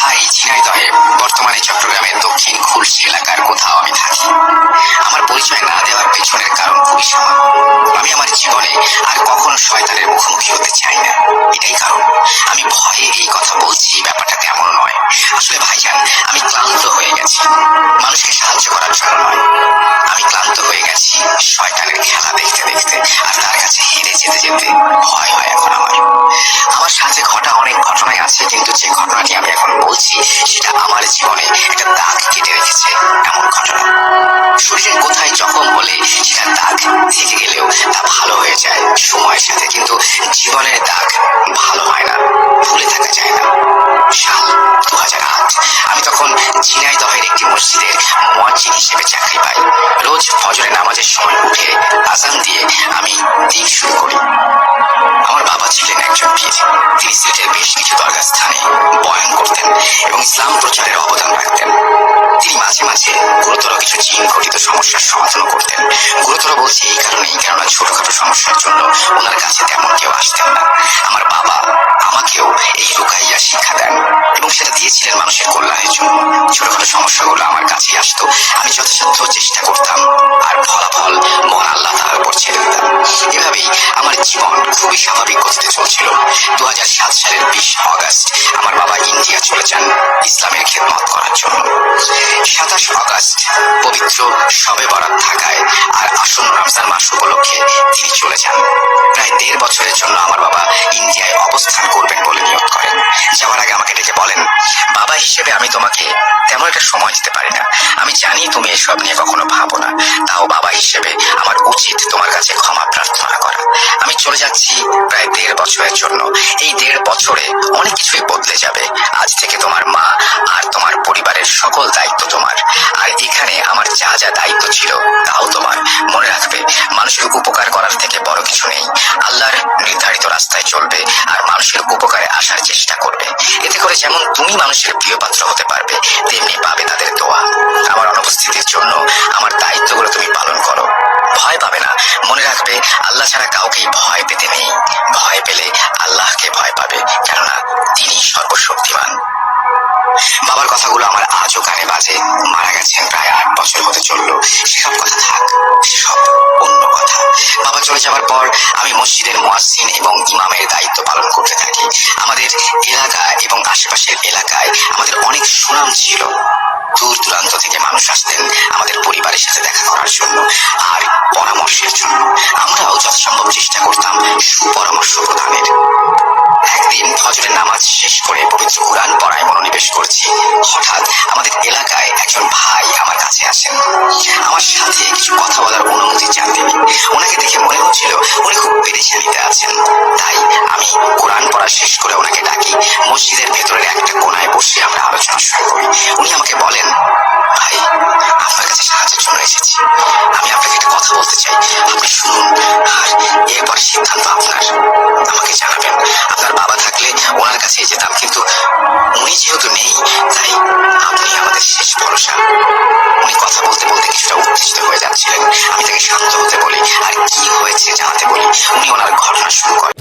ভাই ঝিনাইদহে বর্তমানে চট্টগ্রামের দক্ষিণ খুলশী এলাকার কোথাও আমি থাকি। আমার পরিচয় না দেওয়ার পেছনের কারণ খুবই সহজ। আমি আমার জীবনে আর কখনো শয়তানের মুখোমুখি হতে চাই না। এটাই কারণ। আমি ভয়ে এই কথা বলছি, ব্যাপারটা তেমন নয়। আসলে ভাইজান, আমি ক্লান্ত হয়ে গেছি মানুষকে সাহায্য করার জন্য নয়। আমি ক্লান্ত হয়ে গেছি শয়তানের খেলা দেখতে দেখতে, আর তার কাছে হেরে যেতে যেতে ভয় হয় এখন আমার। আমার সাথে ঘটা অনেক ঘটনাই আছে, কিন্তু যে ঘটনাটি আমি এখন বলছি সেটা আমার জীবনে একটা দাগ কেটে রেখেছে। এমন ঘটনা শরীরের কোথায় জখম হলে সেটা দাগ থেকে গেলেও তা ভালো হয়ে যায় সময়ের সাথে, কিন্তু জীবনের দাগ ভালো হয় না, ভুলে থাকা যায় না। সাল 2008। আমি তখন ঝিনাইদহের একটি মসজিদের মুয়াজ্জিন হিসেবে চাকরি পাই। রোজ ফজরের নামাজের সময় উঠে আযান দিয়ে আমি দিন শুরু করি। আমার বাবা ছিলেন একজন পীর। তিনি সিলেটের বেশ কিছু দরগা স্থানে বয়ান করতেন এবং ইসলাম প্রচারের অবদান রাখতেন। তিনি মাঝে মাঝে গুরুতর কিছু জিন ঘটিত সমস্যার সমাধানও করতেন। গুরুতর বলছি এই কারণেই, কেননা ছোটখাটো সমস্যার জন্য ওনার কাছে তেমন কেউ আসতেন না। আমার বাবা আমাকেও এই রুকাইয়া শিক্ষা দেন এবং সেটা দিয়েছিলেন মানুষের কল্যাণের জন্য। ছোটখাটো সমস্যাগুলো আমার কাছেই আসতো, আমি যথাসাধ্য চেষ্টা করতাম, আর ফলাফল মহান আল্লাহ তাআলার উপর ছেড়ে দিতাম। এভাবেই আমার জীবন খুবই স্বাভাবিক গতিতে চলছিল। 2007 সালের 20 অগস্ট আমার বাবা ইন্ডিয়া চলে যান ইসলামের খেদমত করার জন্য। 27 অগস্ট পবিত্র শবে বরাত থাকায় আর আসন্ন রমজান মাস উপলক্ষে তিনি চলে যান। প্রায় 1.5 বছরের জন্য আমার বাবা ইন্ডিয়ায় অবস্থান করবেন বলে নিয়ত করেন। যাওয়ার আগে আমাকে ডেকে বলেন, বাবা হিসেবে আমি তোমাকে তেমন একটা সময় দিতে পারি না। আমি জানি তুমি এসব নিয়ে কখনো ভাবো না, তাও বাবা হিসেবে আমার উচিত তোমার কাছে ক্ষমা প্রার্থনা করা। আমি চলে যাচ্ছি প্রায় 1.5 বছরের জন্য। এই 1.5 বছরে অনেক কিছুই বদলে যাবে। আজ থেকে তোমার মা আর তোমার পরিবারের সকল দায়িত্ব তোমার, আর এখানে আমার যা যা দায়িত্ব ছিল তাও তোমার। মনে রাখবে, মানুষের উপকার করার থেকে বড় কিছু নেই। আল্লাহর নির্ধারিত রাস্তায় চলবে আর মানুষের উপকারে আসার চেষ্টা করবে। এতে করে যেমন তুমি মানুষের প্রিয় পাত্র হতে পারবে, তেমনি পাবে তাদের দোয়া। আমার অনুপস্থিতির জন্য আমার দায়িত্বগুলো তুমি পালন করো। ভয় পাবে না। মনে রাখবে, আল্লাহ ছাড়া কাউকেই ভয় পেতে নেই। ভয় পেলে আল্লাহকে ভয় পাবে, কেননা তিনি সর্বশক্তিমান। বাবার কথাগুলো আমার আজও কানে বাজে। মারা গেছেন প্রায় 8 বছর হতে চললো। সেসব কথা থাক, সেসব অন্য কথা। বাবা চলে যাওয়ার পর আমি মসজিদের মুয়াজ্জিন এবং ইমামের দায়িত্ব পালন করতে থাকি। আমাদের এলাকা এবং আশেপাশের এলাকায় আমাদের অনেক সুনাম ছিল। দূর দূরান্ত থেকে মানুষ আসতেন আমাদের পরিবারের সাথে দেখা করার জন্য আর পরামর্শের জন্য। আমরাও যথাসম্ভব চেষ্টা করতাম সুপরামর্শ প্রদানের। একদিন ফজরের নামাজ শেষ করে পবিত্র কুরআন পড়ায় মনোনিবেশ করছি। হঠাৎ আমাদের এলাকায় একজন ভাই আমার কাছে আসেন। আমার সাথে কিছু কথা বলার অনুমতি চান তিনি। ওনাকে দেখে মনে হচ্ছিল উনি খুব পেরেশানিতে আছেন। তাই আমি কোরআন পড়া শেষ করে ওনাকে ডাকি। মসজিদের ভেতরের একটা কোনায় বসে আমরা আলোচনা শুরু করি। উনি আমাকে বলেন, ভাই, আপনার কাছে সাহায্যের জন্য এসেছি। আমি আপনাকে একটা কথা বলতে চাই, আপনি শুনুন, আর এরপর সিদ্ধান্ত আপনার। আমাকে জানাবেন। আপনার বাবা থাকলে ওনার কাছে যেতাম, কিন্তু উনি যেহেতু নেই, তাই আপনি আমাদের শেষ ভরসা। উনি কথা বলতে বলতে কিছুটা উত্তেজিত হয়ে যাচ্ছিলেন। আমি তাকে শান্ত হতে বলি আর কি হয়েছে জানাতে বলি। উনি ওনার ঘটনা শুরু করেন।